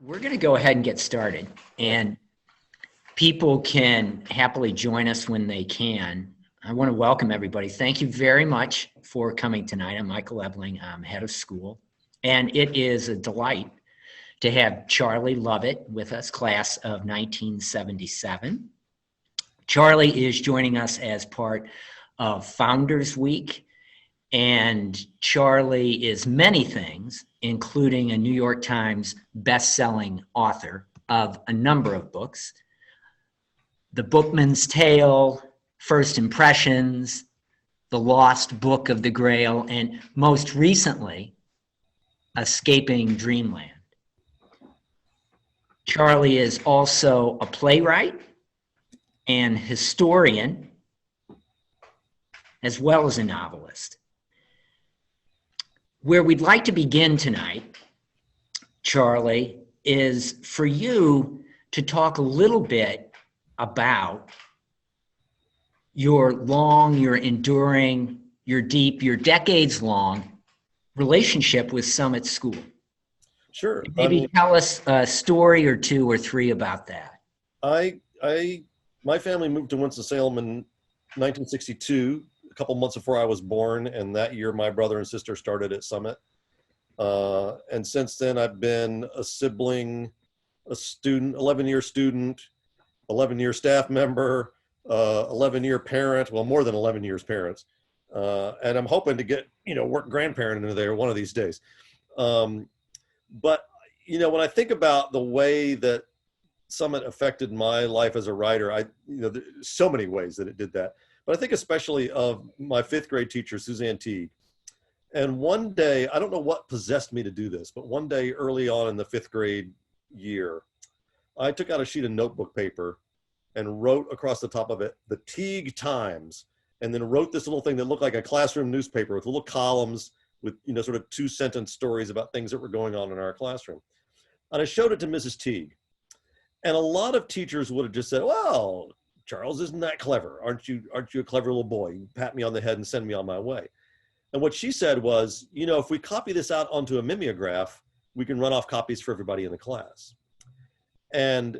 We're going to go ahead and get started, and people can happily join us when they can. I want to welcome everybody. Thank you very much for coming tonight. I'm Michael Ebeling. I'm head of school, and it is a delight to have Charlie Lovett with us, class of 1977. Charlie is joining us as part of Founders Week, and Charlie is many things, including a New York Times best-selling author of a number of books. The Bookman's Tale, First Impressions, The Lost Book of the Grail, and most recently, Escaping Dreamland. Charlie is also a playwright and historian, as well as a novelist. Where we'd like to begin tonight, Charlie, is for you to talk a little bit about your long, your enduring, your deep, your decades-long relationship with Summit School. Sure. Maybe tell us a story or two or three about that. My family moved to Winston-Salem in 1962, a couple months before I was born, and that year my brother and sister started at Summit. And since then I've been a sibling, a student, 11-year student, 11-year staff member, 11-year parent, well, more than 11 years parents. And I'm hoping to get, work grandparent into there one of these days. But, when I think about the way that Summit affected my life as a writer, there's so many ways that it did that. But I think especially of my fifth grade teacher, Suzanne Teague. And one day, I don't know what possessed me to do this, but one day early on in the fifth grade year, I took out a sheet of notebook paper and wrote across the top of it, the Teague Times, and then wrote this little thing that looked like a classroom newspaper with little columns with, sort of 2-sentence stories about things that were going on in our classroom. And I showed it to Mrs. Teague. And a lot of teachers would have just said, well, Charles, isn't that clever? Aren't you a clever little boy? You pat me on the head and send me on my way. And what she said was, if we copy this out onto a mimeograph, we can run off copies for everybody in the class. And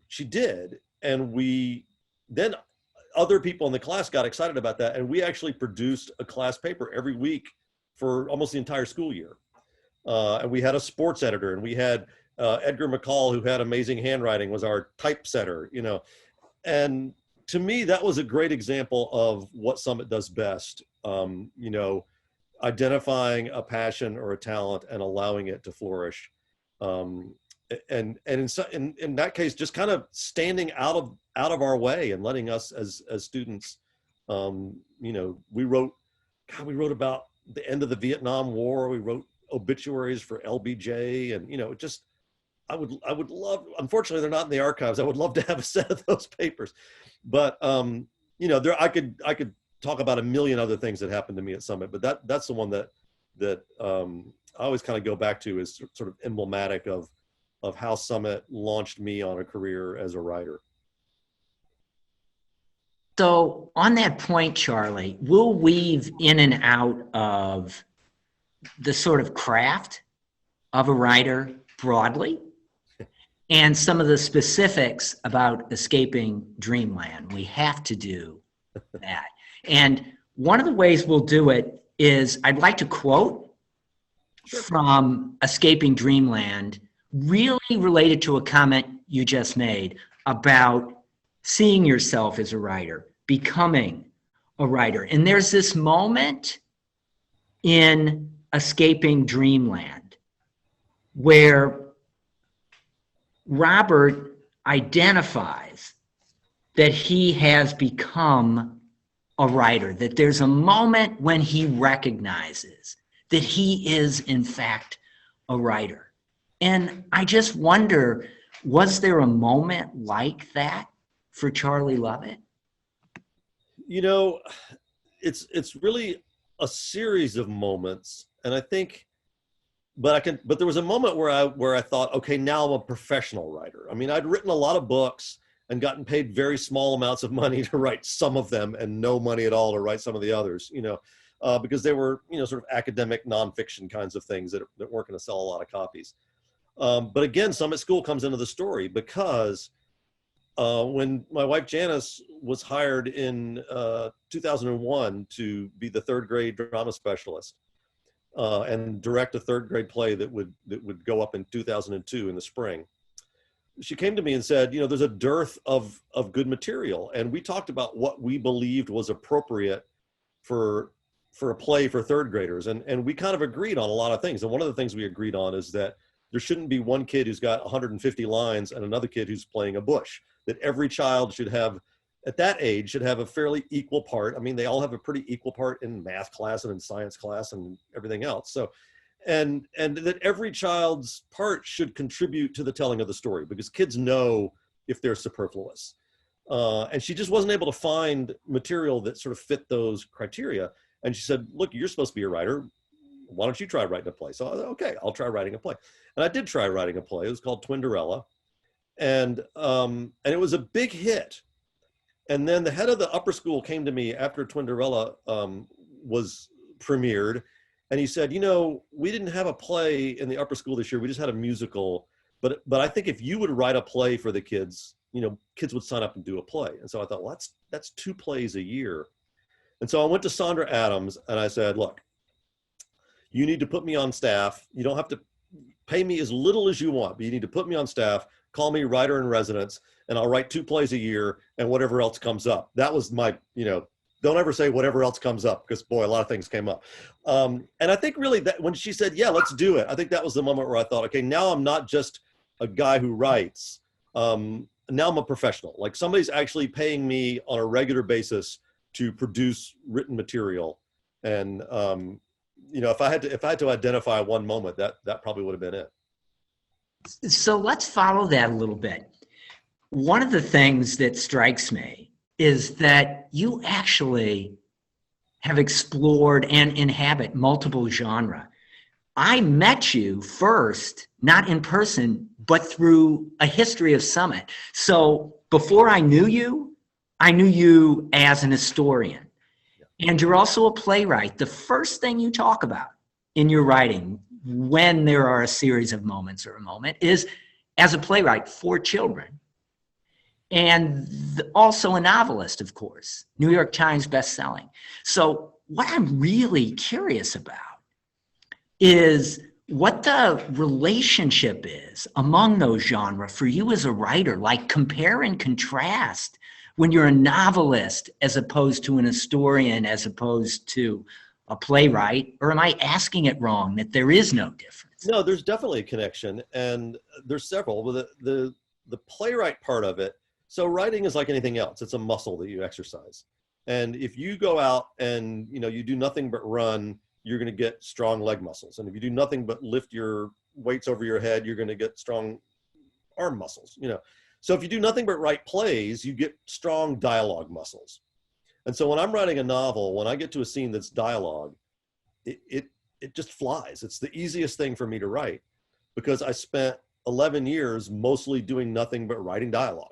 she did. And then other people in the class got excited about that. And we actually produced a class paper every week for almost the entire school year. And we had a sports editor, and we had Edgar McCall, who had amazing handwriting, was our typesetter, And to me, that was a great example of what Summit does best. Identifying a passion or a talent and allowing it to flourish. And in that case, just kind of standing out of our way and letting us as students, we wrote about the end of the Vietnam War. We wrote obituaries for LBJ, and I would love. Unfortunately, they're not in the archives. I would love to have a set of those papers, but I could talk about a million other things that happened to me at Summit, but that's the one that I always kind of go back to as sort of emblematic of how Summit launched me on a career as a writer. So on that point, Charlie, we'll weave in and out of the sort of craft of a writer broadly and some of the specifics about Escaping Dreamland. We have to do that. And one of the ways we'll do it is I'd like to quote from Escaping Dreamland, really related to a comment you just made about seeing yourself as a writer, becoming a writer. And there's this moment in Escaping Dreamland where Robert identifies that he has become a writer, that there's a moment when he recognizes that he is, in fact, a writer. And I just wonder, was there a moment like that for Charlie Lovett? It's really a series of moments, and I think, but there was a moment where I thought, okay, now I'm a professional writer. I mean, I'd written a lot of books and gotten paid very small amounts of money to write some of them and no money at all to write some of the others, because they were, sort of academic nonfiction kinds of things that weren't going to sell a lot of copies. But again, Summit School comes into the story because when my wife Janice was hired in 2001 to be the third grade drama specialist and direct a third grade play that would go up in 2002 in the spring, she came to me and said, you know, there's a dearth of good material. And we talked about what we believed was appropriate for a play for third graders. And we kind of agreed on a lot of things. And one of the things we agreed on is that there shouldn't be one kid who's got 150 lines and another kid who's playing a bush, that every child should have, at that age, should have a fairly equal part. I mean, they all have a pretty equal part in math class and in science class and everything else. So, and that every child's part should contribute to the telling of the story, because kids know if they're superfluous. And she just wasn't able to find material that sort of fit those criteria. And she said, look, you're supposed to be a writer. Why don't you try writing a play? So I said, okay, I'll try writing a play. And I did try writing a play. It was called Twinderella. And it was a big hit. And then the head of the upper school came to me after Twinderella was premiered. And he said, you know, we didn't have a play in the upper school this year. We just had a musical. But I think if you would write a play for the kids, you know, kids would sign up and do a play. And so I thought, well, that's 2 plays a year. And so I went to Sandra Adams and I said, look, you need to put me on staff. You don't have to pay me as little as you want, but you need to put me on staff, call me writer in residence, and I'll write 2 plays a year and whatever else comes up. That was my, you know, don't ever say whatever else comes up, because boy, a lot of things came up. And I think really that when she said, yeah, let's do it, I think that was the moment where I thought, okay, now I'm not just a guy who writes. Now I'm a professional. Like, somebody's actually paying me on a regular basis to produce written material. And, you know, if I had to identify one moment, that probably would have been it. So let's follow that a little bit. One of the things that strikes me is that you actually have explored and inhabit multiple genres. I met you first, not in person, but through a history of Summit. So before I knew you as an historian. And you're also a playwright. The first thing you talk about in your writing, when there are a series of moments or a moment, is as a playwright for children. And also a novelist, of course, New York Times bestselling. So what I'm really curious about is what the relationship is among those genres for you as a writer. Like, compare and contrast when you're a novelist as opposed to an historian, as opposed to a playwright. Or am I asking it wrong, that there is no difference? No, there's definitely a connection, and there's several. The playwright part of it, so writing is like anything else. It's a muscle that you exercise. And if you go out and, you know, you do nothing but run, you're going to get strong leg muscles. And if you do nothing but lift your weights over your head, you're going to get strong arm muscles, you know. So if you do nothing but write plays, you get strong dialogue muscles. And so when I'm writing a novel, when I get to a scene that's dialogue, it just flies. It's the easiest thing for me to write, because I spent 11 years mostly doing nothing but writing dialogue.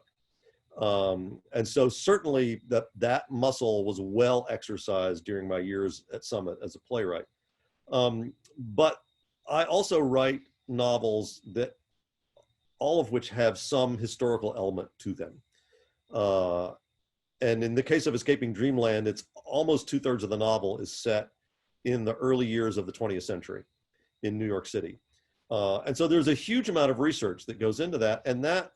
And so certainly that muscle was well exercised during my years at Summit as a playwright. But I also write novels that all of which have some historical element to them. And in the case of Escaping Dreamland, it's almost 2/3 of the novel is set in the early years of the 20th century in New York City. And so there's a huge amount of research that goes into that. And that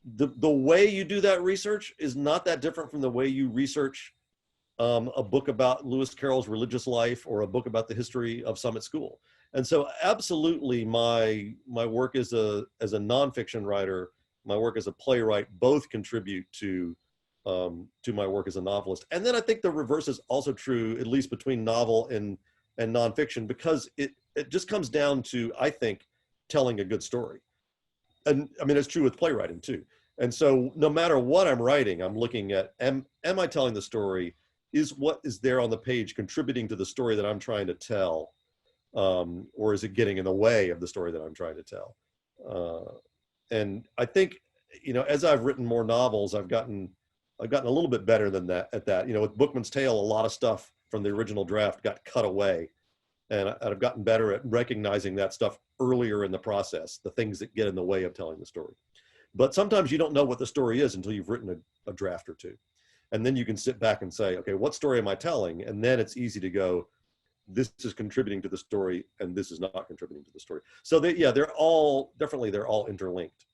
the way you do that research is not that different from the way you research a book about Lewis Carroll's religious life or a book about the history of Summit School. And so absolutely my work as a nonfiction writer, my work as a playwright, both contribute to my work as a novelist. And then I think the reverse is also true, at least between novel and nonfiction, because it just comes down to, I think, telling a good story. And I mean, it's true with playwriting too. And so no matter what I'm writing, I'm looking at, am I telling the story? Is what is there on the page contributing to the story that I'm trying to tell? Or is it getting in the way of the story that I'm trying to tell? And I think, you know, as I've written more novels, I've gotten a little bit better than that at that. You know, with Bookman's Tale, a lot of stuff from the original draft got cut away. And I've gotten better at recognizing that stuff earlier in the process, the things that get in the way of telling the story. But sometimes you don't know what the story is until you've written a draft or two. And then you can sit back and say, okay, what story am I telling? And then it's easy to go, this is contributing to the story and this is not contributing to the story. So they're all interlinked.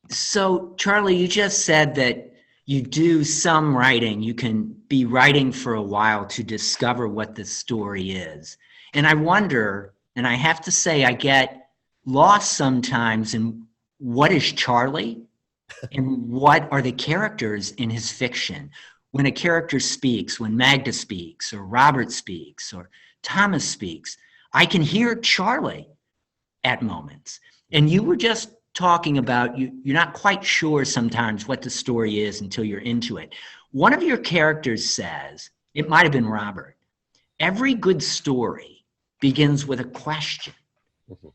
So Charlie, you just said that you do some writing. You can be writing for a while to discover what the story is. And I wonder, and I have to say, I get lost sometimes in what is Charlie and what are the characters in his fiction. When a character speaks, when Magda speaks, or Robert speaks, or Thomas speaks, I can hear Charlie at moments. And you were just talking about you're not quite sure sometimes what the story is until you're into it. One of your characters says, it might have been Robert, every good story begins with a question.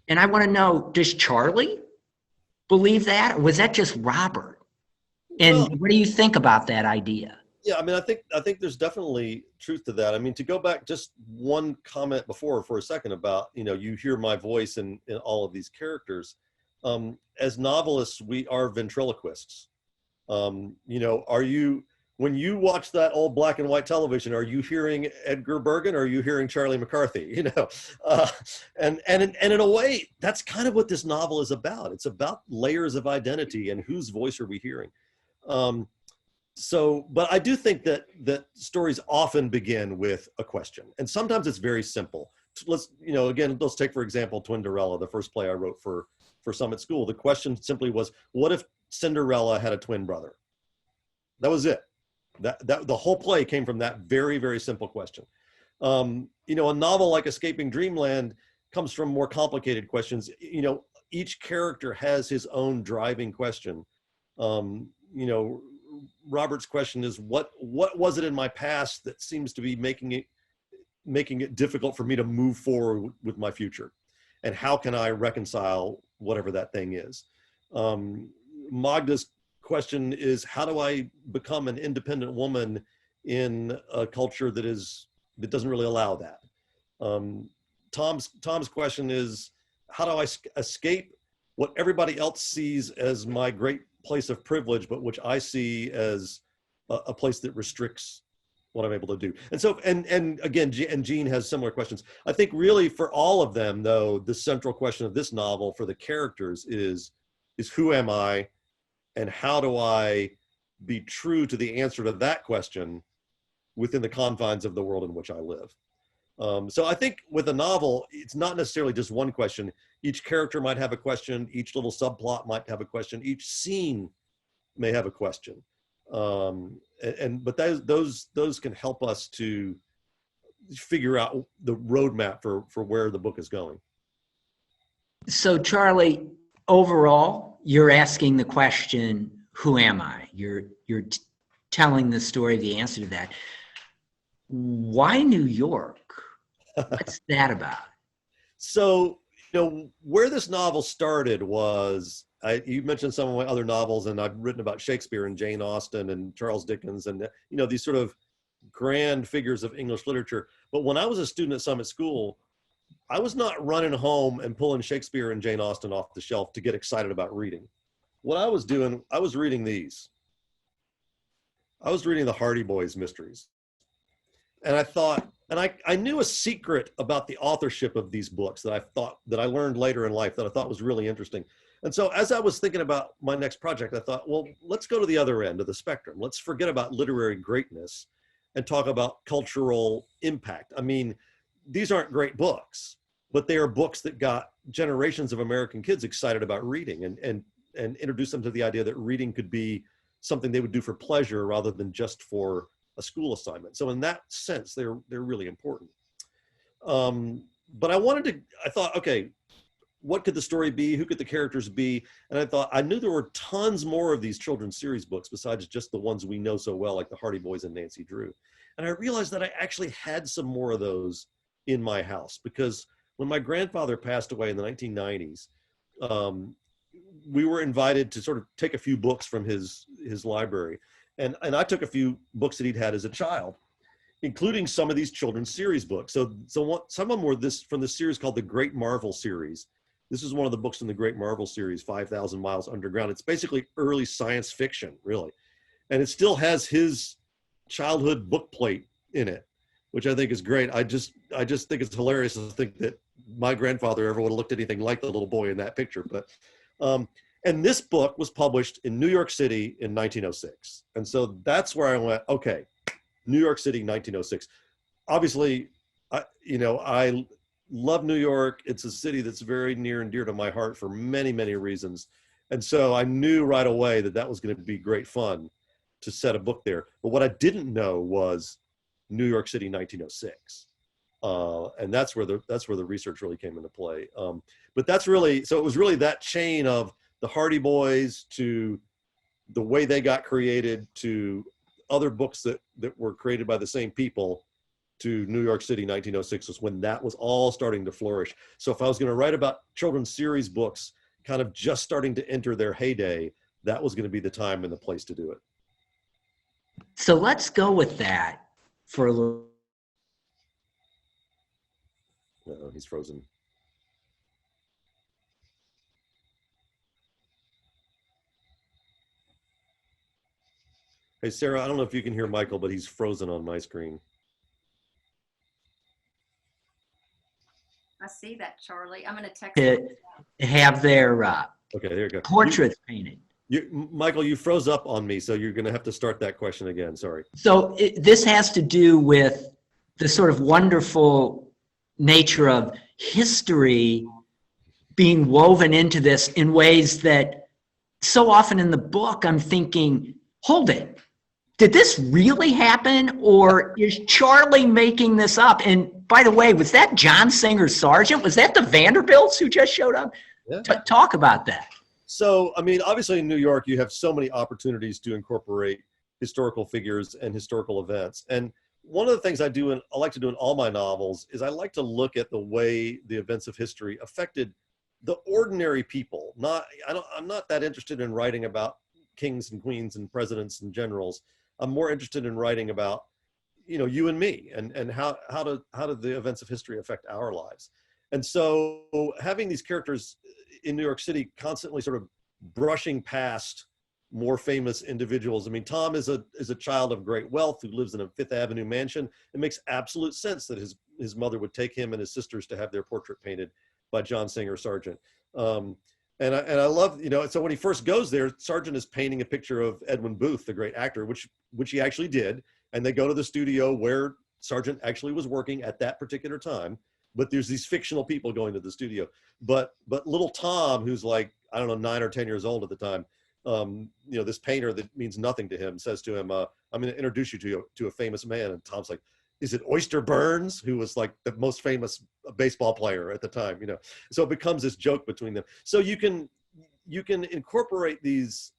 And I want to know, does Charlie believe that? Or was that just Robert? And what do you think about that idea? Yeah, I mean, I think there's definitely truth to that. I mean, to go back just one comment before for a second about, you hear my voice in all of these characters. As novelists, we are ventriloquists. When you watch that old black and white television, are you hearing Edgar Bergen or are you hearing Charlie McCarthy? And in a way, that's kind of what this novel is about. It's about layers of identity and whose voice are we hearing. But I do think that stories often begin with a question, and sometimes it's very simple. Let's take, for example, Twinderella, the first play I wrote for Summit School. The question simply was, what if Cinderella had a twin brother? That was it. That the whole play came from that very, very simple question. A novel like Escaping Dreamland comes from more complicated questions. Each character has his own driving question. Robert's question is, what was it in my past that seems to be making it difficult for me to move forward with my future? And how can I reconcile whatever that thing is? Magda's question is, how do I become an independent woman in a culture that doesn't really allow that? Tom's question is, how do I escape what everybody else sees as my great place of privilege, but which I see as a place that restricts what I'm able to do? And so, and again, Jean has similar questions. I think really for all of them, though, the central question of this novel for the characters is who am I, and how do I be true to the answer to that question within the confines of the world in which I live? So I think with a novel, it's not necessarily just one question. Each character might have a question. Each little subplot might have a question. Each scene may have a question. But those can help us to figure out the roadmap for where the book is going. So Charlie, overall, you're asking the question, who am I? You're telling the story, the answer to that. Why New York? What's that about? So, where this novel started was, you mentioned some of my other novels, and I've written about Shakespeare and Jane Austen and Charles Dickens and, these sort of grand figures of English literature. But when I was a student at Summit School, I was not running home and pulling Shakespeare and Jane Austen off the shelf to get excited about reading. What I was doing, I was reading these. I was reading the Hardy Boys mysteries. And I thought, and I knew a secret about the authorship of these books that I learned later in life that I thought was really interesting. And so as I was thinking about my next project, I thought, well, let's go to the other end of the spectrum. Let's forget about literary greatness and talk about cultural impact. I mean, these aren't great books, but they are books that got generations of American kids excited about reading and introduced them to the idea that reading could be something they would do for pleasure rather than just for a school assignment. So in that sense, they're really important. But I thought, okay, what could the story be? Who could the characters be? And I thought, I knew there were tons more of these children's series books besides just the ones we know so well, like the Hardy Boys and Nancy Drew. And I realized that I actually had some more of those in my house, because when my grandfather passed away in the 1990s, we were invited to sort of take a few books from his library. And I took a few books that he'd had as a child. including some of these children's series books. So some of them were from the series called the Great Marvel series. This is one of the books in the Great Marvel series, 5,000 Miles Underground. It's basically early science fiction, really. And it still has his childhood book plate in it, which I think is great. I just think it's hilarious to think that my grandfather ever would have looked anything like the little boy in that picture. But and this book was published in New York City in 1906. And so that's where I went, okay, New York City, 1906. Obviously, I love New York. It's a city that's very near and dear to my heart for many, many reasons. And so I knew right away that that was going to be great fun to set a book there. But what I didn't know was New York City, 1906. And that's where the research really came into play. But it was really that chain of the Hardy Boys to the way they got created to other books that were created by the same people to New York City, 1906 was when that was all starting to flourish. So if I was going to write about children's series books kind of just starting to enter their heyday, that was going to be the time and the place to do it. So let's go with that for a little. Uh-oh, he's frozen. Hey, Sarah, I don't know if you can hear Michael, but he's frozen on my screen. I see that, Charlie. I'm going to text To him. have their Okay, there you go. portraits painted. Michael, you froze up on me, so you're going to have to start that question again. Sorry. So this has to do with the sort of wonderful nature of history being woven into this in ways that so often in the book I'm thinking, hold it, did this really happen, or is Charlie making this up? And by the way, was that John Singer Sargent? Was that the Vanderbilts who just showed up? Yeah. Talk about that. So, I mean, obviously in New York, you have so many opportunities to incorporate historical figures and historical events. And one of the things I like to do in all my novels is I like to look at the way the events of history affected the ordinary people. I'm not that interested in writing about kings and queens and presidents and generals. I'm more interested in writing about, you and me, and how did the events of history affect our lives. And so having these characters in New York City constantly sort of brushing past more famous individuals. I mean, Tom is a child of great wealth who lives in a Fifth Avenue mansion. It makes absolute sense that his mother would take him and his sisters to have their portrait painted by John Singer Sargent. And I love, so when he first goes there, Sargent is painting a picture of Edwin Booth, the great actor, which he actually did. And they go to the studio where Sargent actually was working at that particular time. But there's these fictional people going to the studio. But little Tom, who's like, I don't know, 9 or 10 years old at the time, this painter that means nothing to him says to him, I'm going to introduce you to a famous man. And Tom's like, is it Oyster Burns, who was like the most famous baseball player at the time, So it becomes this joke between them. So you can incorporate these.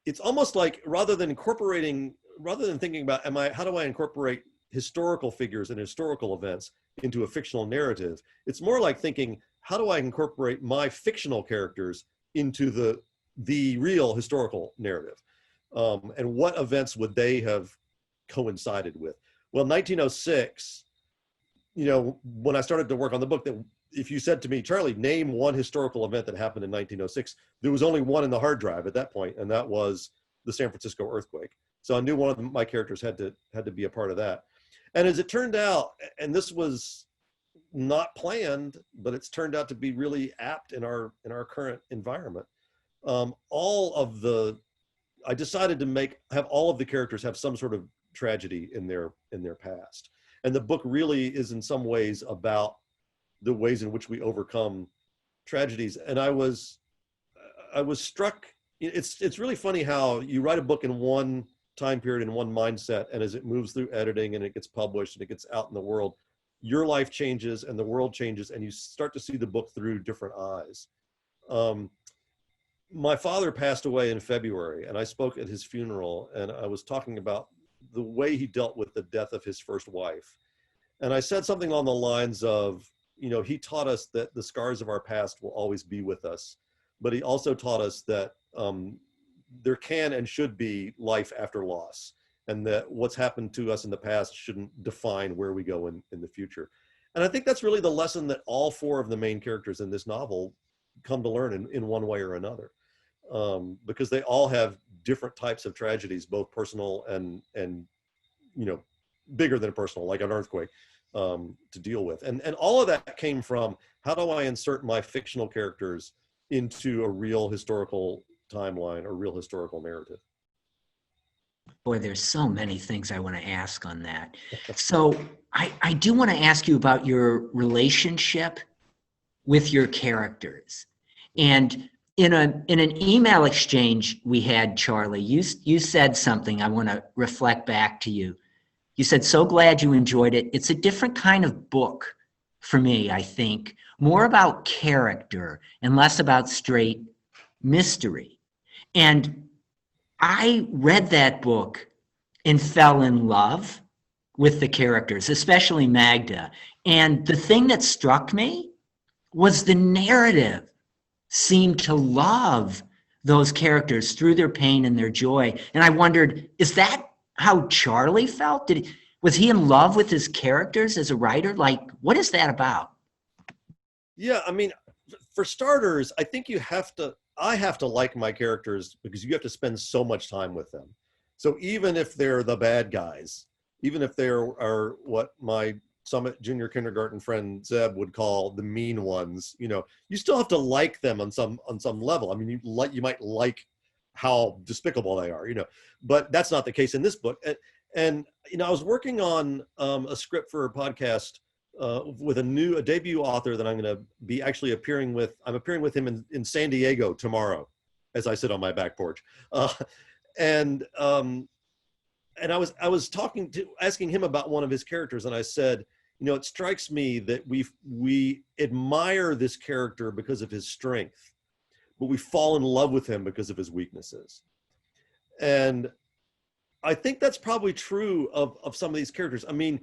It's almost like rather than thinking about how do I incorporate historical figures and historical events into a fictional narrative? It's more like thinking, how do I incorporate my fictional characters into the real historical narrative? And what events would they have coincided with? Well, 1906, when I started to work on the book, that if you said to me, Charlie, name one historical event that happened in 1906, there was only one in the hard drive at that point, and that was the San Francisco earthquake. So I knew one of my characters had to be a part of that. And as it turned out, and this was not planned, but it's turned out to be really apt in our current environment. I decided to have all of the characters have some sort of tragedy in their past. And the book really is in some ways about the ways in which we overcome tragedies. And I was struck. It's really funny how you write a book in one time period, in one mindset, and as it moves through editing and it gets published and it gets out in the world, your life changes and the world changes, and you start to see the book through different eyes. My father passed away in February, and I spoke at his funeral, and I was talking about the way he dealt with the death of his first wife. And I said something along the lines of, he taught us that the scars of our past will always be with us, but he also taught us that there can and should be life after loss. and that what's happened to us in the past shouldn't define where we go in the future. And I think that's really the lesson that all four of the main characters in this novel come to learn in one way or another, because they all have different types of tragedies, both personal and bigger than personal, like an earthquake, to deal with. And all of that came from, how do I insert my fictional characters into a real historical timeline or real historical narrative? Boy, there's so many things I want to ask on that. So I do want to ask you about your relationship with your characters. And in an email exchange we had, Charlie, you said something I want to reflect back to you. You said, "So glad you enjoyed it. It's a different kind of book for me, I think. More about character and less about straight mystery." And I read that book and fell in love with the characters, especially Magda. And the thing that struck me was the narrative seemed to love those characters through their pain and their joy. And I wondered, is that how Charlie felt? Was he in love with his characters as a writer? Like, what is that about? Yeah, I mean, for starters, I think I have to like my characters because you have to spend so much time with them. So even if they're the bad guys, even if they are what my Summit Junior Kindergarten friend Zeb would call the mean ones, you still have to like them on some level. I mean, you might like how despicable they are, but that's not the case in this book. And I was working on a script for a podcast with a debut author that I'm going to be actually appearing with. I'm appearing with him in San Diego tomorrow, as I sit on my back porch. And I was asking him about one of his characters, and I said, it strikes me that we admire this character because of his strength, but we fall in love with him because of his weaknesses. And I think that's probably true of some of these characters. I mean,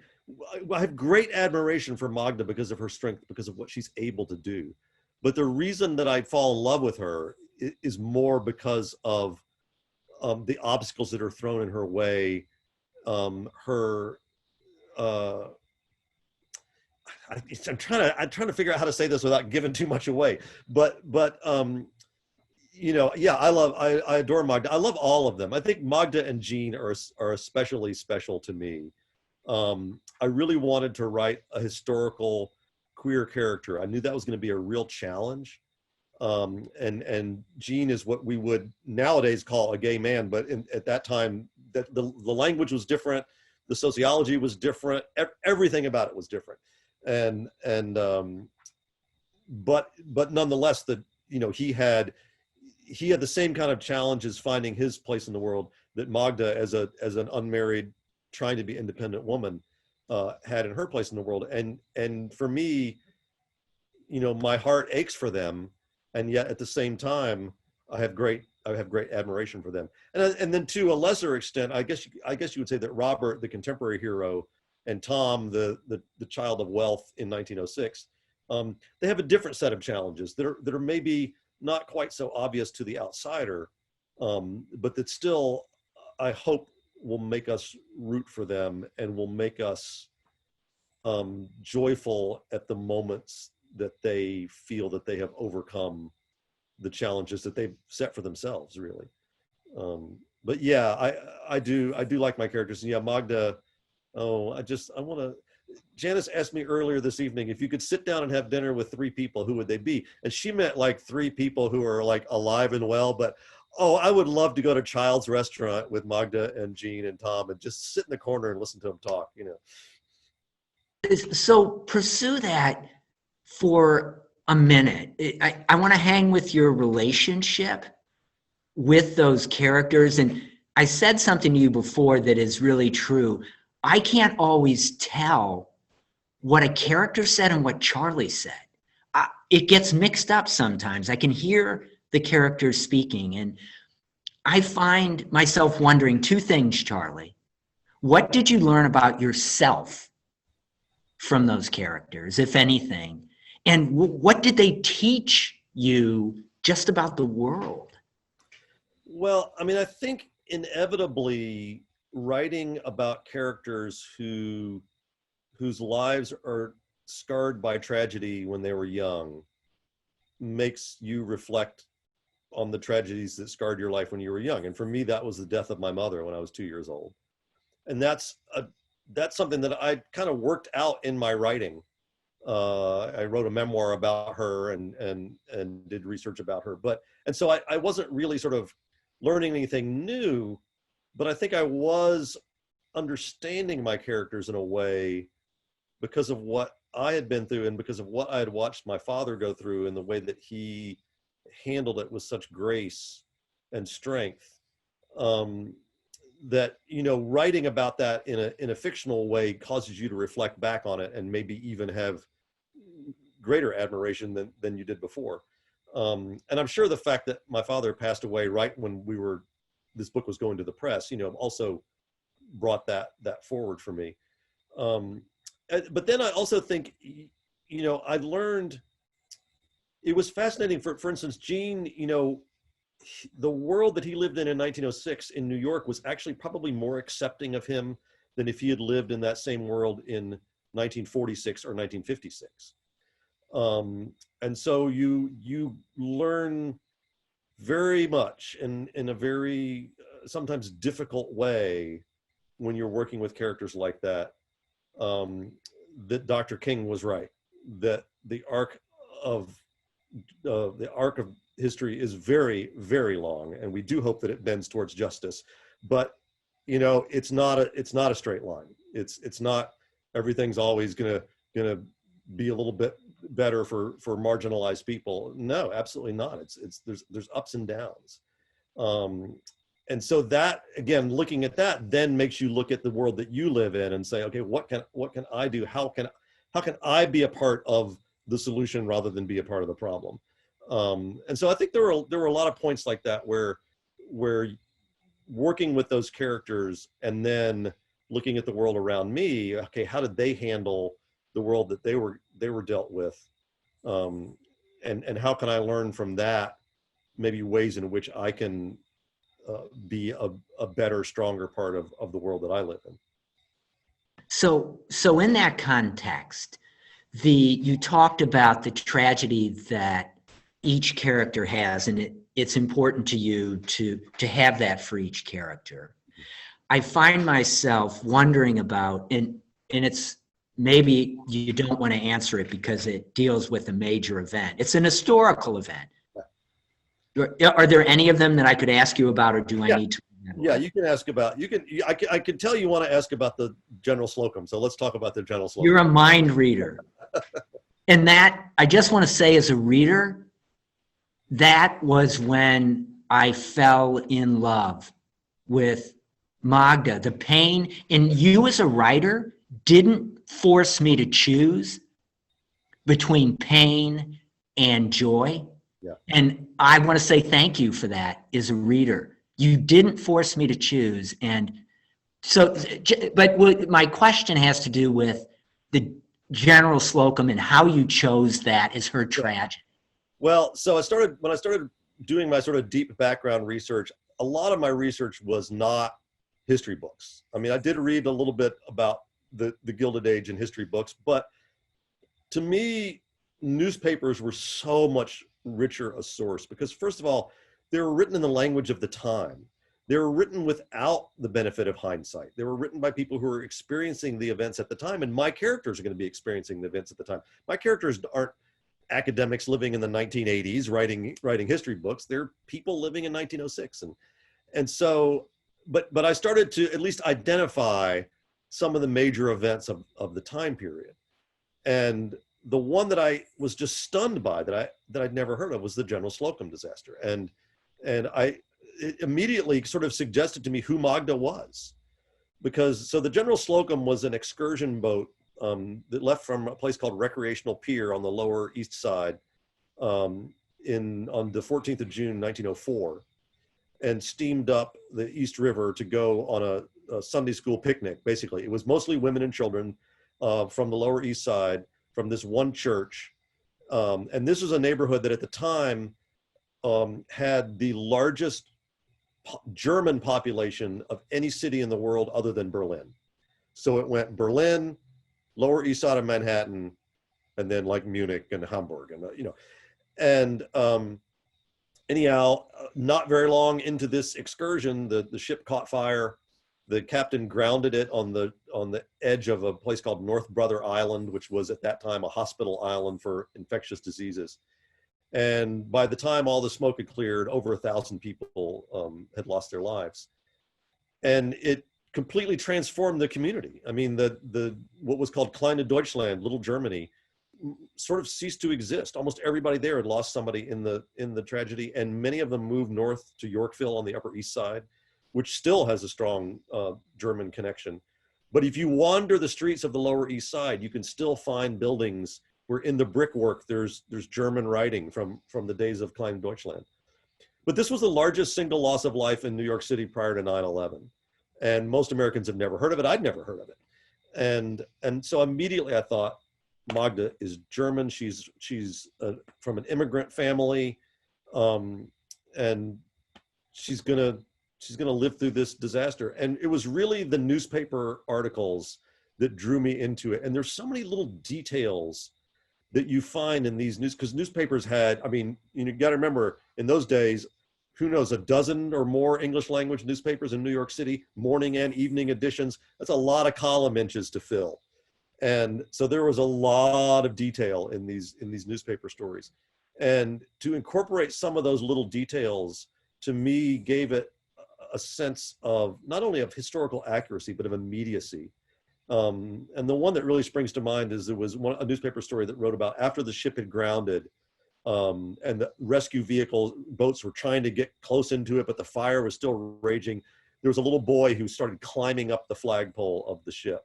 I have great admiration for Magda because of her strength, because of what she's able to do. But the reason that I fall in love with her is more because of the obstacles that are thrown in her way. I'm trying to figure out how to say this without giving too much away. But yeah, I adore Magda. I love all of them. I think Magda and Jean are especially special to me. I really wanted to write a historical queer character. I knew that was going to be a real challenge. And Jean is what we would nowadays call a gay man, but at that time, that the language was different, the sociology was different, everything about it was different, but nonetheless, he had the same kind of challenges finding his place in the world that Magda, as an unmarried, trying to be independent woman, had in her place in the world, and for me, my heart aches for them. And yet, at the same time, I have great admiration for them. And then, to a lesser extent, I guess you would say that Robert, the contemporary hero, and Tom, the child of wealth in 1906, they have a different set of challenges that are maybe not quite so obvious to the outsider, but that still, I hope, will make us root for them and will make us joyful at the moments that they feel that they have overcome the challenges that they've set for themselves, really. But yeah, I do like my characters. And yeah, Magda, I want to, Janice asked me earlier this evening, if you could sit down and have dinner with 3 people, who would they be? And she meant like 3 people who are like alive and well, but I would love to go to Child's Restaurant with Magda and Jean and Tom and just sit in the corner and listen to them talk, So pursue that for a minute. I want to hang with your relationship with those characters. And I said something to you before that is really true. I can't always tell what a character said and what Charlie said. It gets mixed up sometimes. I can hear the characters speaking, and I find myself wondering 2 things, Charlie. What did you learn about yourself from those characters, if anything? And what did they teach you just about the world? Well, I mean, I think inevitably writing about characters whose lives are scarred by tragedy when they were young makes you reflect on the tragedies that scarred your life when you were young. And for me, that was the death of my mother when I was 2 years old. And that's something that I kind of worked out in my writing. I wrote a memoir about her and did research about her. And so I wasn't really sort of learning anything new, but I think I was understanding my characters in a way because of what I had been through and because of what I had watched my father go through and the way that he handled it with such grace and strength. That, you know, writing about that in a fictional way causes you to reflect back on it and maybe even have greater admiration than you did before. And I'm sure the fact that my father passed away right when this book was going to the press, you know, also brought that forward for me. But then I also think, you know, I learned, it was fascinating. For instance, Gene, you know, the world that he lived in 1906 in New York was actually probably more accepting of him than if he had lived in that same world in 1946 or 1956. And so you learn very much in a very sometimes difficult way when you're working with characters like that, that Dr. King was right, that the arc of history is very, very long, and we do hope that it bends towards justice. But you know, it's not a straight line. It's not everything's always gonna be a little bit better for marginalized people. No, absolutely not. There's ups and downs. And so that, again, looking at that then makes you look at the world that you live in and say, okay, what can I do? How can I be a part of the solution rather than be a part of the problem? And so I think there were a lot of points like that where working with those characters and then looking at the world around me, okay, how did they handle the world that they were dealt with? And how can I learn from that, maybe ways in which I can be a better, stronger part of the world that I live in. So in that context, you talked about the tragedy that each character has, and it's important to you to have that for each character. I find myself wondering about, and it's, maybe you don't want to answer it because it deals with a major event. It's an historical event. Are there any of them that I could ask you about, or do I need to? Yeah, you can ask about, I can tell you want to ask about the General Slocum. So let's talk about the General Slocum. You're a mind reader. And that, I just want to say as a reader, that was when I fell in love with Magda. The pain, and you as a writer didn't force me to choose between pain and joy. Yeah. And I want to say thank you for that as a reader. You didn't force me to choose. And so, but my question has to do with the General Slocum and how you chose that as her tragedy. Well, so when I started doing my sort of deep background research, a lot of my research was not history books. I mean, I did read a little bit about the Gilded Age and history books, but to me, newspapers were so much richer a source because, first of all, they were written in the language of the time. They were written without the benefit of hindsight. They were written by people who were experiencing the events at the time, and my characters are going to be experiencing the events at the time. My characters aren't academics living in the 1980s writing history books. They're people living in 1906, and so, but I started to at least identify some of the major events of the time period, and the one that I was just stunned by that I'd never heard of was the General Slocum disaster, and it immediately sort of suggested to me who Magda was, because so the General Slocum was an excursion boat that left from a place called Recreational Pier on the Lower East Side on the 14th of June 1904, and steamed up the East River to go on a Sunday school picnic. Basically, it was mostly women and children from the Lower East Side, from this one church, and this was a neighborhood that at the time had the largest German population of any city in the world other than Berlin. So it went Berlin, Lower East Side of Manhattan, and then like Munich and Hamburg, and and anyhow, not very long into this excursion, the ship caught fire. The captain grounded it on the edge of a place called North Brother Island, which was at that time a hospital island for infectious diseases. And by the time all the smoke had cleared, over 1,000 people had lost their lives. And it completely transformed the community. I mean, what was called Kleine Deutschland, Little Germany, sort of ceased to exist. Almost everybody there had lost somebody in the tragedy, and many of them moved north to Yorkville on the Upper East Side, which still has a strong German connection. But if you wander the streets of the Lower East Side, you can still find buildings where in the brickwork there's German writing from the days of Klein Deutschland. But this was the largest single loss of life in New York City prior to 9/11. And most Americans have never heard of it. I'd never heard of it. And so immediately I thought, Magda is German. She's from an immigrant family, and she's gonna live through this disaster. And it was really the newspaper articles that drew me into it. And there's so many little details that you find in these because newspapers had, I mean, you got to remember in those days, who knows, a dozen or more English language newspapers in New York City, morning and evening editions. That's a lot of column inches to fill. And so there was a lot of detail in these newspaper stories. And to incorporate some of those little details, to me, gave it a sense of not only of historical accuracy, but of immediacy. And the one that really springs to mind is there was a newspaper story that wrote about after the ship had grounded, and the rescue boats were trying to get close into it, but the fire was still raging. There was a little boy who started climbing up the flagpole of the ship,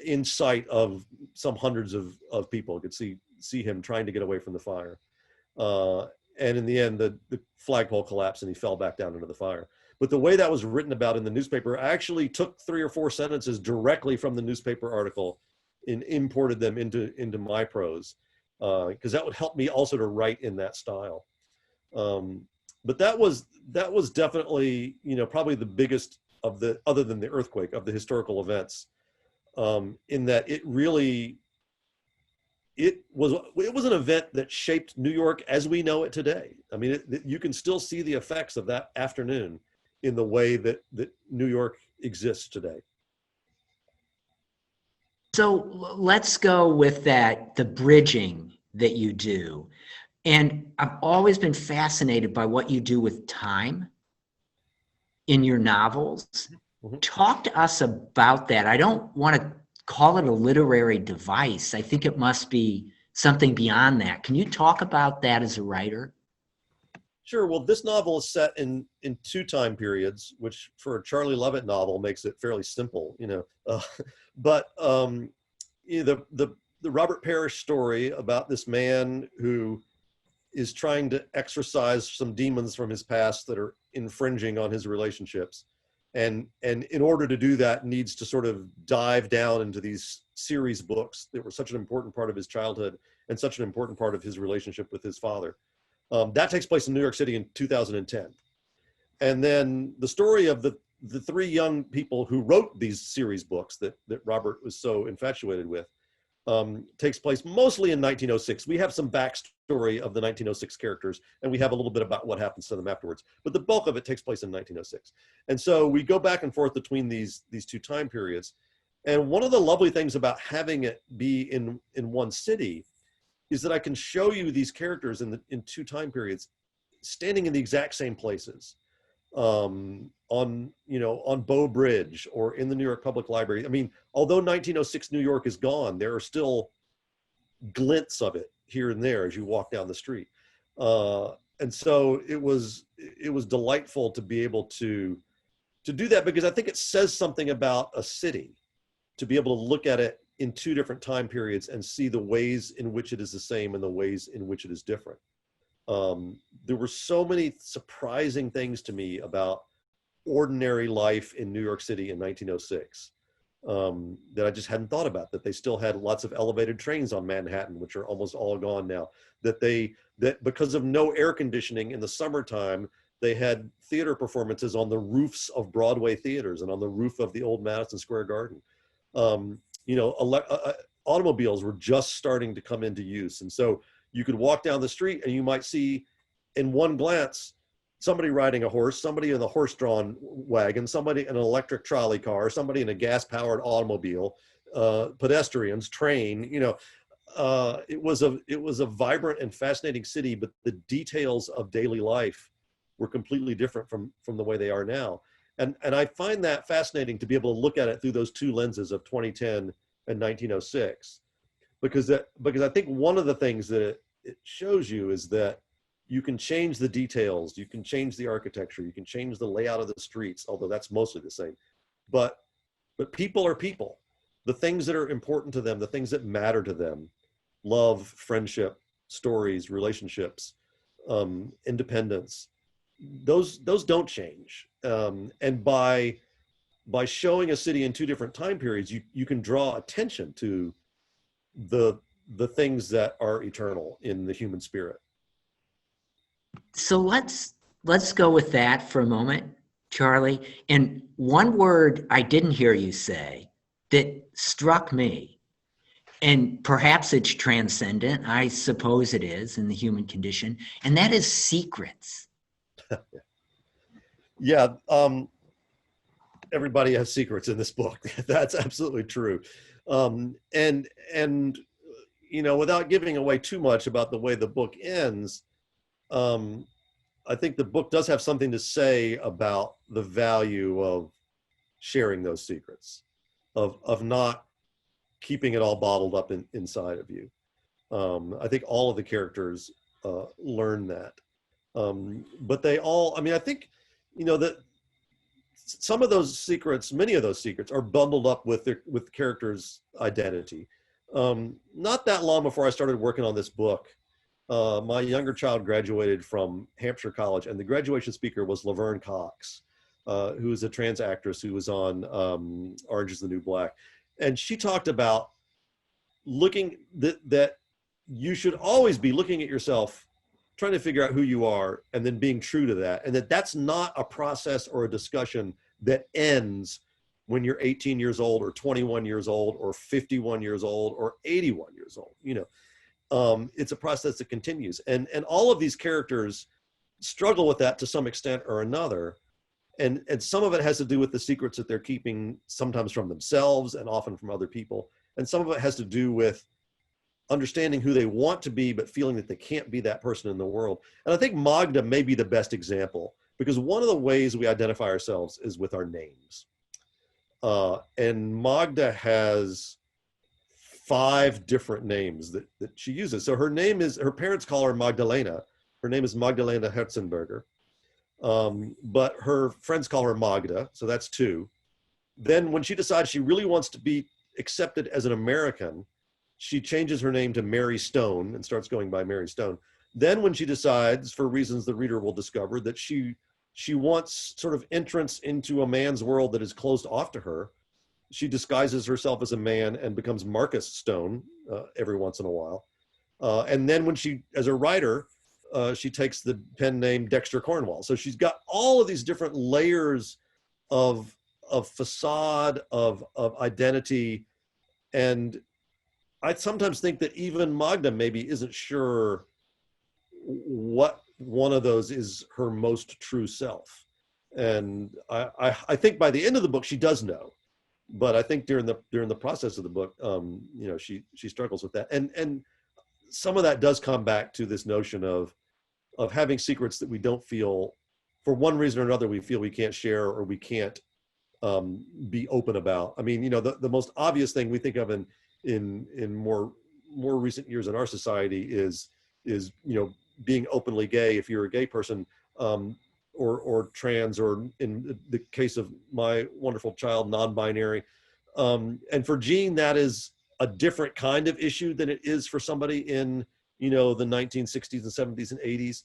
in sight of some hundreds of people. You could see him trying to get away from the fire. And in the end, the flagpole collapsed and he fell back down into the fire. But the way that was written about in the newspaper, I actually took 3 or 4 sentences directly from the newspaper article and imported them into my prose, because that would help me also to write in that style. But that was definitely, probably the biggest of other than the earthquake, of the historical events, in that it was an event that shaped New York as we know it today. I mean, you can still see the effects of that afternoon in the way that New York exists today. So let's go with the bridging that you do. And I've always been fascinated by what you do with time in your novels. Mm-hmm. Talk to us about that. I don't want to call it a literary device. I think it must be something beyond that. Can you talk about that as a writer? Sure. Well, this novel is set in 2 time periods, which for a Charlie Lovett novel makes it fairly simple, But the Robert Parrish story about this man who is trying to exorcise some demons from his past that are infringing on his relationships, and in order to do that needs to sort of dive down into these series books that were such an important part of his childhood and such an important part of his relationship with his father. That takes place in New York City in 2010. And then the story of the 3 young people who wrote these series books that Robert was so infatuated with takes place mostly in 1906. We have some backstory of the 1906 characters, and we have a little bit about what happens to them afterwards. But the bulk of it takes place in 1906. And so we go back and forth between these 2 time periods. And one of the lovely things about having it be in one city is that I can show you these characters in 2 time periods standing in the exact same places, on Bow Bridge or in the New York Public Library. I mean, although 1906 New York is gone, there are still glints of it here and there as you walk down the street. And so it was delightful to be able to do that, because I think it says something about a city, to be able to look at it in 2 different time periods and see the ways in which it is the same and the ways in which it is different. There were so many surprising things to me about ordinary life in New York City in 1906 that I just hadn't thought about, that they still had lots of elevated trains on Manhattan, which are almost all gone now, that because of no air conditioning in the summertime, They had theater performances on the roofs of Broadway theaters and on the roof of the old Madison Square Garden. You know, automobiles were just starting to come into use. And so you could walk down the street and you might see in one glance, somebody riding a horse, somebody in a horse-drawn wagon, somebody in an electric trolley car, somebody in a gas-powered automobile, pedestrians, train, you know. It was a vibrant and fascinating city, but the details of daily life were completely different from the way they are now. And I find that fascinating to be able to look at it through those two lenses of 2010 and 1906, because I think one of the things that it shows you is that you can change the details, you can change the architecture, you can change the layout of the streets, although that's mostly the same. But people are people. The things that are important to them, the things that matter to them, love, friendship, stories, relationships, independence, those don't change. And by showing a city in two different time periods, you can draw attention to the things that are eternal in the human spirit. So let's go with that for a moment, Charlie. And one word I didn't hear you say that struck me, and perhaps it's transcendent, I suppose it is in the human condition, and that is secrets. Yeah, everybody has secrets in this book. That's absolutely true. And you know, without giving away too much about the way the book ends, I think the book does have something to say about the value of sharing those secrets, of not keeping it all bottled up inside of you. I think all of the characters learn that. But they all, I mean, I think, you know, that some of those secrets, many of those secrets are bundled up with the character's identity. Not that long before I started working on this book, my younger child graduated from Hampshire College, and the graduation speaker was Laverne Cox, who is a trans actress who was on Orange is the New Black. And she talked about that you should always be looking at yourself, trying to figure out who you are, and then being true to that. And that's not a process or a discussion that ends when you're 18 years old or 21 years old or 51 years old or 81 years old, you know. It's a process that continues. And all of these characters struggle with that to some extent or another. And some of it has to do with the secrets that they're keeping, sometimes from themselves and often from other people. And some of it has to do with understanding who they want to be, but feeling that they can't be that person in the world. And I think Magda may be the best example, because one of the ways we identify ourselves is with our names. And Magda has 5 different names that she uses. So her parents call her Magdalena. Her name is Magdalena Herzenberger. But her friends call her Magda, so that's 2. Then when she decides she really wants to be accepted as an American, she changes her name to Mary Stone and starts going by Mary Stone. Then when she decides, for reasons the reader will discover, that she wants sort of entrance into a man's world that is closed off to her, she disguises herself as a man and becomes Marcus Stone every once in a while. And then when she, as a writer, she takes the pen name Dexter Cornwall. So she's got all of these different layers of facade, of identity. And I sometimes think that even Magda maybe isn't sure what one of those is her most true self. And I think by the end of the book, she does know. But I think during the process of the book, you know, she struggles with that. And some of that does come back to this notion of having secrets that we don't feel, for one reason or another, we feel we can't share or we can't be open about. I mean, you know, the most obvious thing we think of in more recent years in our society is you know, being openly gay if you're a gay person, or trans, or in the case of my wonderful child, non-binary. And for Jean, that is a different kind of issue than it is for somebody in, you know, the 1960s and 70s and 80s.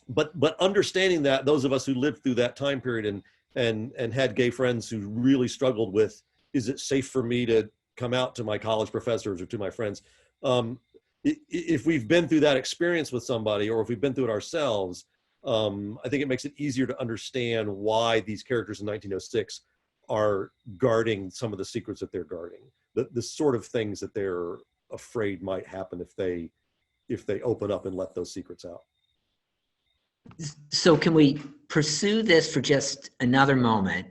But understanding that, those of us who lived through that time period and had gay friends who really struggled with, is it safe for me to come out to my college professors or to my friends? If we've been through that experience with somebody, or if we've been through it ourselves, I think it makes it easier to understand why these characters in 1906 are guarding some of the secrets that they're guarding, the sort of things that they're afraid might happen if they open up and let those secrets out. So can we pursue this for just another moment?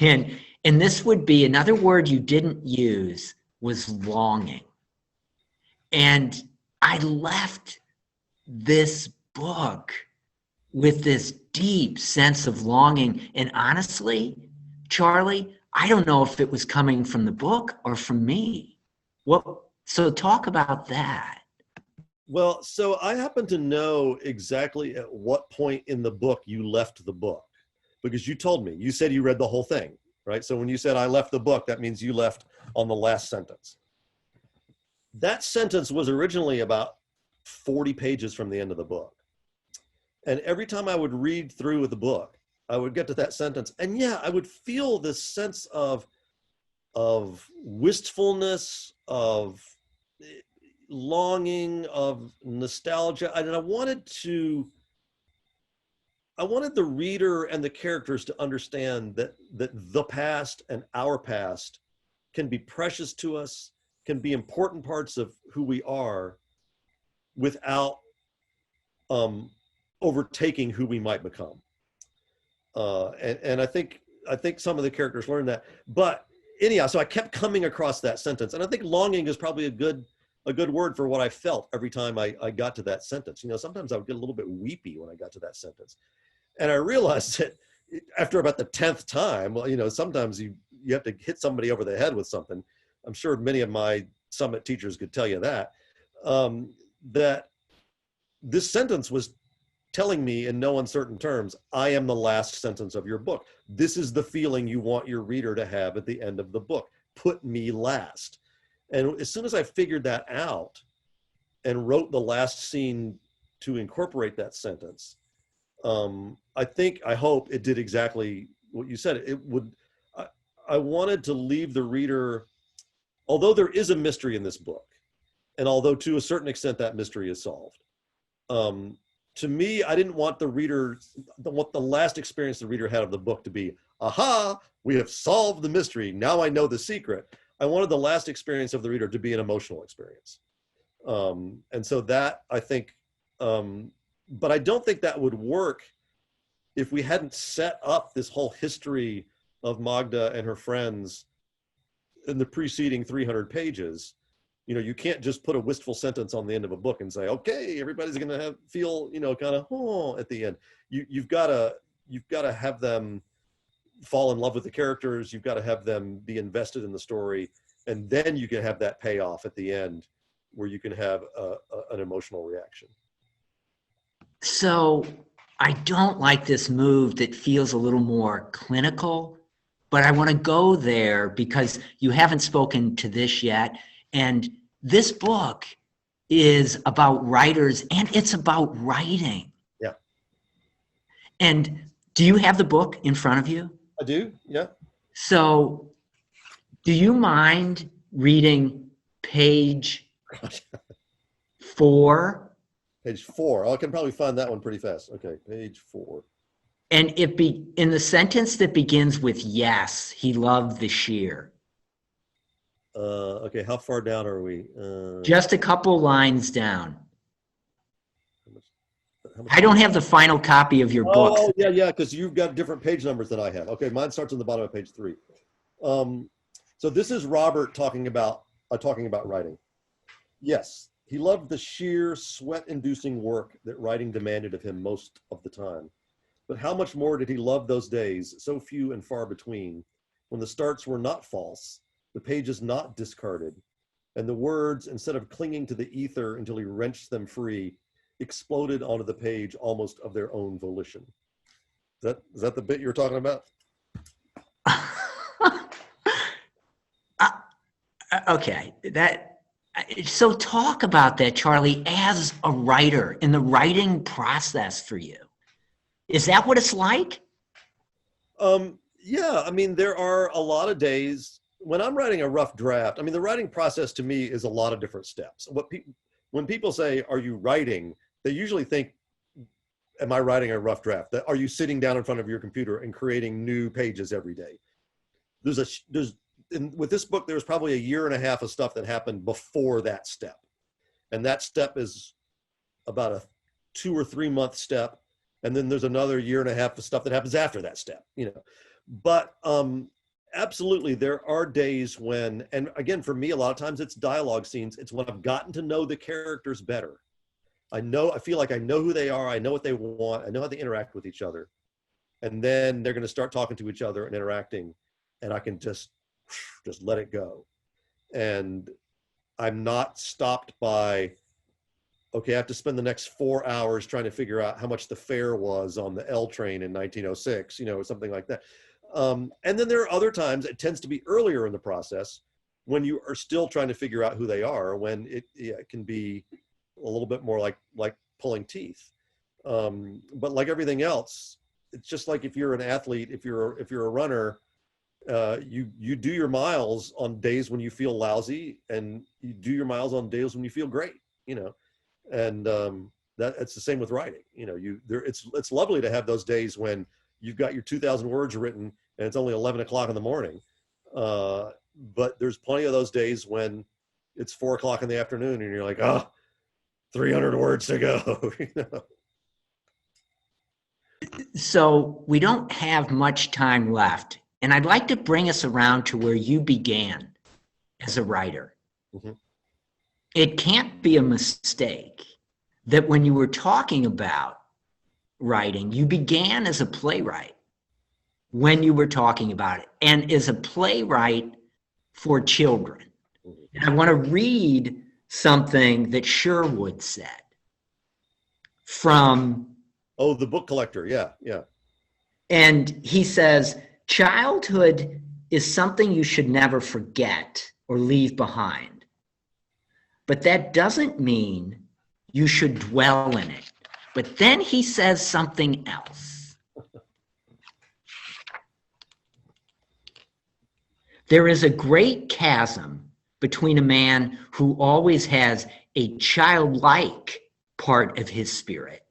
And this would be another word you didn't use was longing. And I left this book with this deep sense of longing. And honestly, Charlie, I don't know if it was coming from the book or from me. So talk about that. Well, so I happen to know exactly at what point in the book you left the book, because you told me, you said you read the whole thing, right? So when you said I left the book, that means you left on the last sentence. That sentence was originally about 40 pages from the end of the book. And every time I would read through the book, I would get to that sentence. And yeah, I would feel this sense of wistfulness, of longing, of nostalgia. And I wanted the reader and the characters to understand that the past and our past can be precious to us, can be important parts of who we are, without overtaking who we might become. And I think some of the characters learned that. But anyhow, so I kept coming across that sentence, and I think longing is probably a good word for what I felt every time I got to that sentence. You know, sometimes I would get a little bit weepy when I got to that sentence, and I realized that after about the 10th time, well, you know, sometimes you have to hit somebody over the head with something. I'm sure many of my Summit teachers could tell you that that this sentence was telling me in no uncertain terms, I am the last sentence of your book. This is the feeling you want your reader to have at the end of the book. Put me last. And as soon as I figured that out and wrote the last scene to incorporate that sentence, I hope it did exactly what you said. I wanted to leave the reader, although there is a mystery in this book, and although to a certain extent that mystery is solved, to me, I didn't want the last experience the reader had of the book to be, aha, we have solved the mystery. Now I know the secret. I wanted the last experience of the reader to be an emotional experience. And so that, I think, but I don't think that would work if we hadn't set up this whole history of Magda and her friends in the preceding 300 pages. You know, you can't just put a wistful sentence on the end of a book and say, okay, everybody's going to feel, you know, kind of, oh, at the end. You've got to have them fall in love with the characters. You've got to have them be invested in the story. And then you can have that payoff at the end where you can have an emotional reaction. So I don't like this move that feels a little more clinical, but I want to go there because you haven't spoken to this yet. And this book is about writers and it's about writing. Yeah. And do you have the book in front of you? I do, yeah. So do you mind reading page 4? Page 4. I can probably find that one pretty fast. Okay, page 4. And in the sentence that begins with yes, he loved the sheer. Okay, how far down are we? Just a couple lines down. How much I don't have the final copy of your book. Oh, yeah, because you've got different page numbers than I have. Okay, mine starts on the bottom of page 3. So this is Robert talking about writing. Yes, he loved the sheer sweat-inducing work that writing demanded of him most of the time. But how much more did he love those days, so few and far between, when the starts were not false, the pages not discarded, and the words, instead of clinging to the ether until he wrenched them free, exploded onto the page almost of their own volition. Is that the bit you're talking about? Okay, so talk about that, Charlie, as a writer in the writing process for you. Is that what it's like? Yeah, I mean, there are a lot of days when I'm writing a rough draft. I mean, the writing process to me is a lot of different steps. When people say, "Are you writing?" they usually think am I writing a rough draft? Are you sitting down in front of your computer and creating new pages every day? With this book, there's probably a year and a half of stuff that happened before that step. And that step is about a 2 or 3 month step. And then there's another year and a half of stuff that happens after that step, But absolutely, there are days when, and again, for me, a lot of times it's dialogue scenes. It's when I've gotten to know the characters better. I feel like I know who they are. I know what they want. I know how they interact with each other. And then they're going to start talking to each other and interacting. And I can just let it go. And I'm not stopped by, okay, I have to spend the next 4 hours trying to figure out how much the fare was on the L train in 1906, or something like that. And then there are other times, it tends to be earlier in the process, when you are still trying to figure out who they are, when it can be a little bit more like pulling teeth. But like everything else, it's just like if you're an athlete, if you're a runner, you do your miles on days when you feel lousy, and you do your miles on days when you feel great, and it's the same with writing. It's lovely to have those days when you've got your 2,000 words written and it's only 11 o'clock in the morning. But there's plenty of those days when it's 4 o'clock in the afternoon and you're like, 300 words to go. So we don't have much time left, and I'd like to bring us around to where you began as a writer. Mm-hmm. It can't be a mistake that when you were talking about writing, you began as a playwright when you were talking about it, and as a playwright for children. And I want to read something that Sherwood said from... Oh, the book collector. Yeah. And he says, childhood is something you should never forget or leave behind. But that doesn't mean you should dwell in it. But then he says something else. There is a great chasm between a man who always has a childlike part of his spirit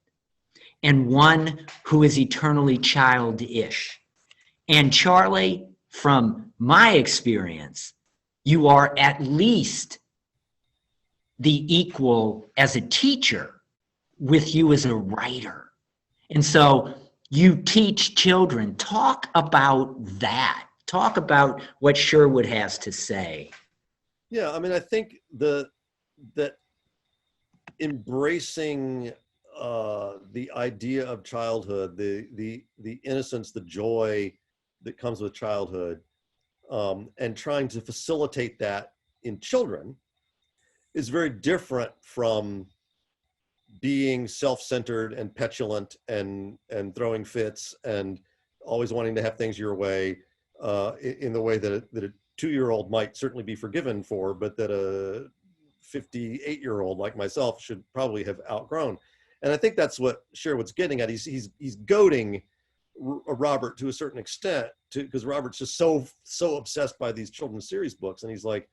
and one who is eternally childish. And Charlie, from my experience, you are at least the equal as a teacher with you as a writer. And so you teach children. Talk about that. Talk about what Sherwood has to say. Yeah, I think that embracing the idea of childhood, the innocence, the joy that comes with childhood, and trying to facilitate that in children is very different from being self-centered and petulant and throwing fits and always wanting to have things your way, in the way that a 2-year-old might certainly be forgiven for, but that a 58-year-old like myself should probably have outgrown. And I think that's what Sherwood's getting at. He's goading Robert to a certain extent, because Robert's just so obsessed by these children's series books, and he's like,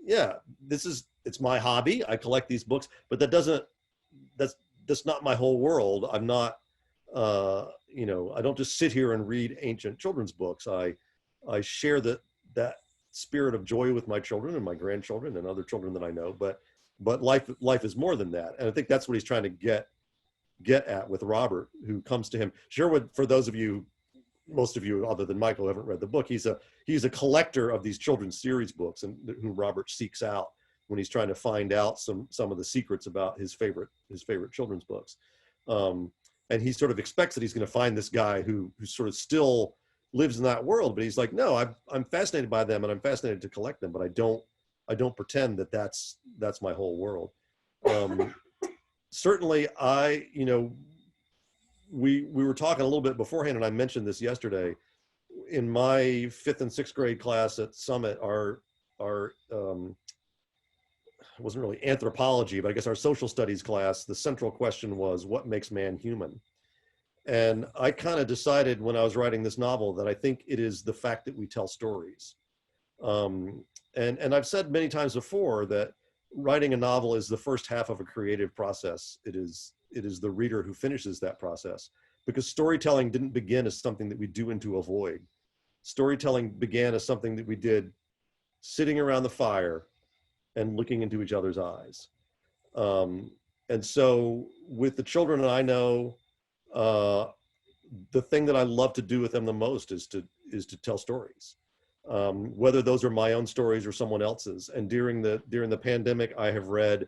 yeah, it's my hobby. I collect these books, but that's not my whole world. I'm not, I don't just sit here and read ancient children's books. I share that spirit of joy with my children and my grandchildren and other children that I know, but life is more than that. And I think that's what he's trying to get at with Robert, who comes to him. Sherwood, for those of you, most of you other than Michael, haven't read the book, he's a collector of these children's series books, and who Robert seeks out when he's trying to find out some of the secrets about his favorite children's books. And he sort of expects that he's going to find this guy who sort of still lives in that world, but he's like, no, I'm fascinated by them and I'm fascinated to collect them, but I don't pretend that that's my whole world. Certainly, we were talking a little bit beforehand, and I mentioned this yesterday. In my 5th and 6th grade class at Summit, our it wasn't really anthropology, but I guess our social studies class, the central question was, what makes man human? And I kind of decided when I was writing this novel that I think it is the fact that we tell stories. And I've said many times before that writing a novel is the first half of a creative process. It is the reader who finishes that process, because storytelling didn't begin as something that we do into a void. Storytelling began as something that we did sitting around the fire and looking into each other's eyes. And so with the children that I know, the thing that I love to do with them the most is to tell stories, whether those are my own stories or someone else's. And during the pandemic, I have read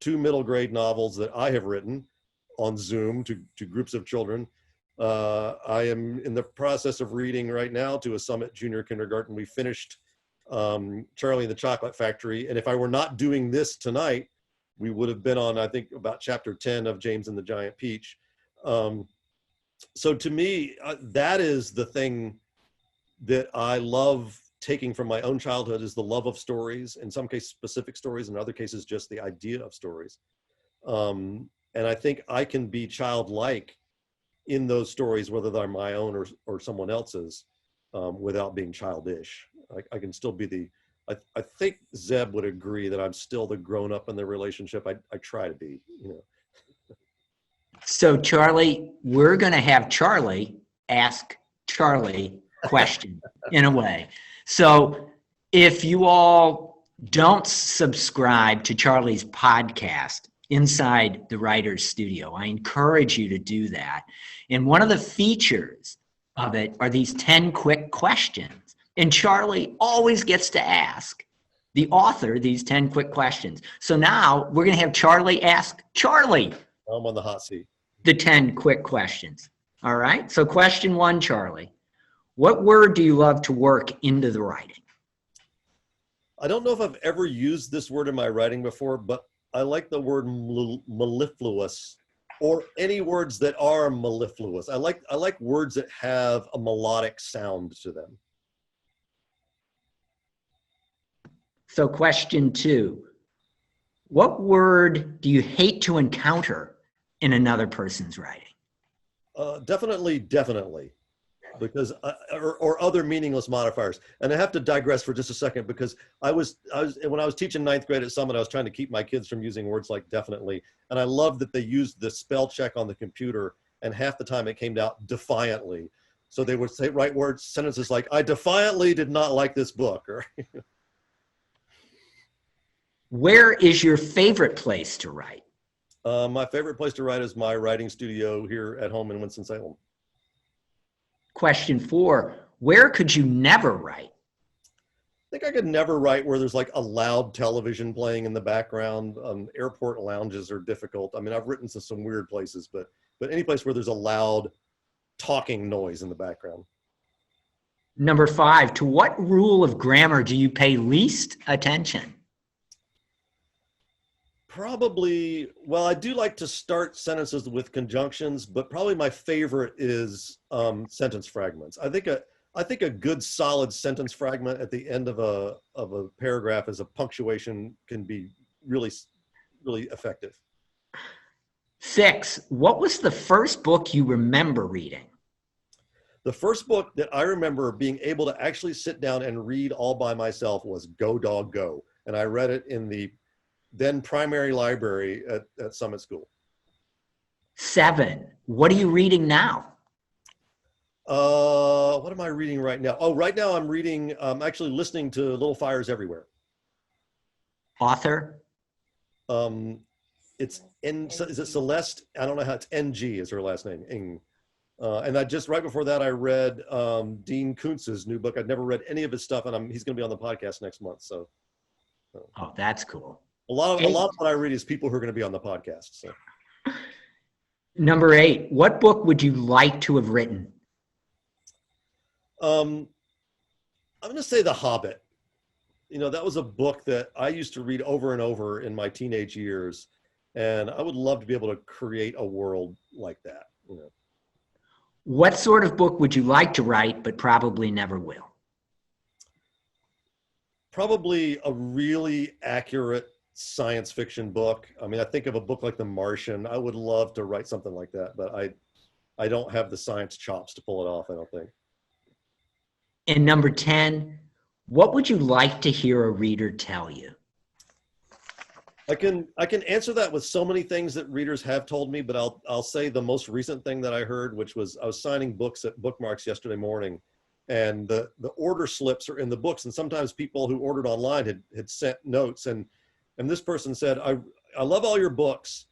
2 middle grade novels that I have written on Zoom to groups of children. I am in the process of reading right now to a Summit junior kindergarten. We finished Charlie and the Chocolate Factory. And if I were not doing this tonight, we would have been on, I think, about chapter 10 of James and the Giant Peach. So to me, that is the thing that I love taking from my own childhood, is the love of stories, in some cases specific stories, in other cases just the idea of stories. And I think I can be childlike in those stories, whether they're my own or someone else's, without being childish. I can still be I think Zeb would agree that I'm still the grown up in the relationship. I try to be, you know. So Charlie, we're going to have Charlie ask Charlie questions in a way. So if you all don't subscribe to Charlie's podcast, Inside the Writer's Studio, I encourage you to do that. And one of the features of it are these 10 quick questions. And Charlie always gets to ask the author these 10 quick questions. So now we're going to have Charlie ask Charlie. I'm on the hot seat. The 10 quick questions. All right. So question 1, Charlie. What word do you love to work into the writing? I don't know if I've ever used this word in my writing before, but I like the word mellifluous, or any words that are mellifluous. I like words that have a melodic sound to them. So question 2, what word do you hate to encounter in another person's writing? Definitely, because or other meaningless modifiers. And I have to digress for just a second, because I was when I was teaching 9th grade at Summit, I was trying to keep my kids from using words like definitely. And I love that they used the spell check on the computer, and half the time it came out defiantly. So they would say, write words, sentences like, I defiantly did not like this book. Or Where is your favorite place to write? My favorite place to write is my writing studio here at home in Winston-Salem. Question 4, where could you never write? I think I could never write where there's like a loud television playing in the background. Airport lounges are difficult. I mean, I've written to some weird places, but any place where there's a loud talking noise in the background. Number 5, to what rule of grammar do you pay least attention? Probably, well, I do like to start sentences with conjunctions, but probably my favorite is sentence fragments. I think a good solid sentence fragment at the end of a paragraph as a punctuation can be really, really effective. 6, what was the first book you remember reading? The first book that I remember being able to actually sit down and read all by myself was Go Dog Go. And I read it in the then primary library at Summit School. 7, what are you reading now? What am I reading right now? Oh, right now I'm actually listening to Little Fires Everywhere. Author? Is it Celeste? I don't know how it's NG is her last name. Ing. And I just, right before that, I read Dean Koontz's new book. I'd never read any of his stuff, and he's going to be on the podcast next month. So. Oh, that's cool. A lot of what I read is people who are going to be on the podcast. So. Number 8, what book would you like to have written? I'm going to say The Hobbit. You know, that was a book that I used to read over and over in my teenage years, and I would love to be able to create a world like that. You know. What sort of book would you like to write, but probably never will? Probably a really accurate science fiction book. I mean, I think of a book like The Martian. I would love to write something like that, but I don't have the science chops to pull it off, I don't think. And number 10, what would you like to hear a reader tell you? I can answer that with so many things that readers have told me, but I'll say the most recent thing that I heard, which was I was signing books at Bookmarks yesterday morning, and the order slips are in the books, and sometimes people who ordered online had sent notes, and this person said, I love all your books.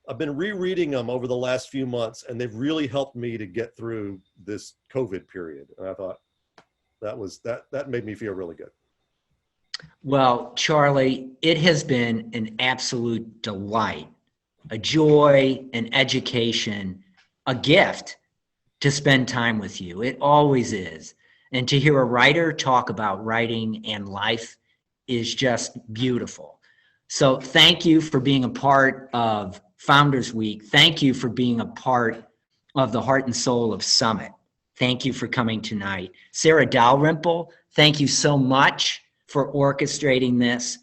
I've been rereading them over the last few months, and they've really helped me to get through this COVID period. And I thought that made me feel really good. Well, Charlie, it has been an absolute delight, a joy, an education, a gift to spend time with you. It always is. And to hear a writer talk about writing and life is just beautiful. So thank you for being a part of Founders Week. Thank you for being a part of the heart and soul of Summit. Thank you for coming tonight. Sarah Dalrymple, thank you so much for orchestrating this.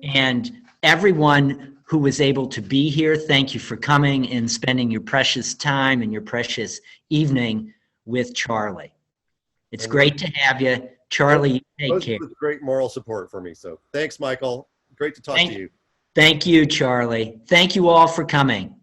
And everyone who was able to be here, thank you for coming and spending your precious time and your precious evening with Charlie. It's great to have you. Charlie, take care. With great moral support for me. So thanks, Michael. Great to talk to you. Thank you, Charlie. Thank you all for coming.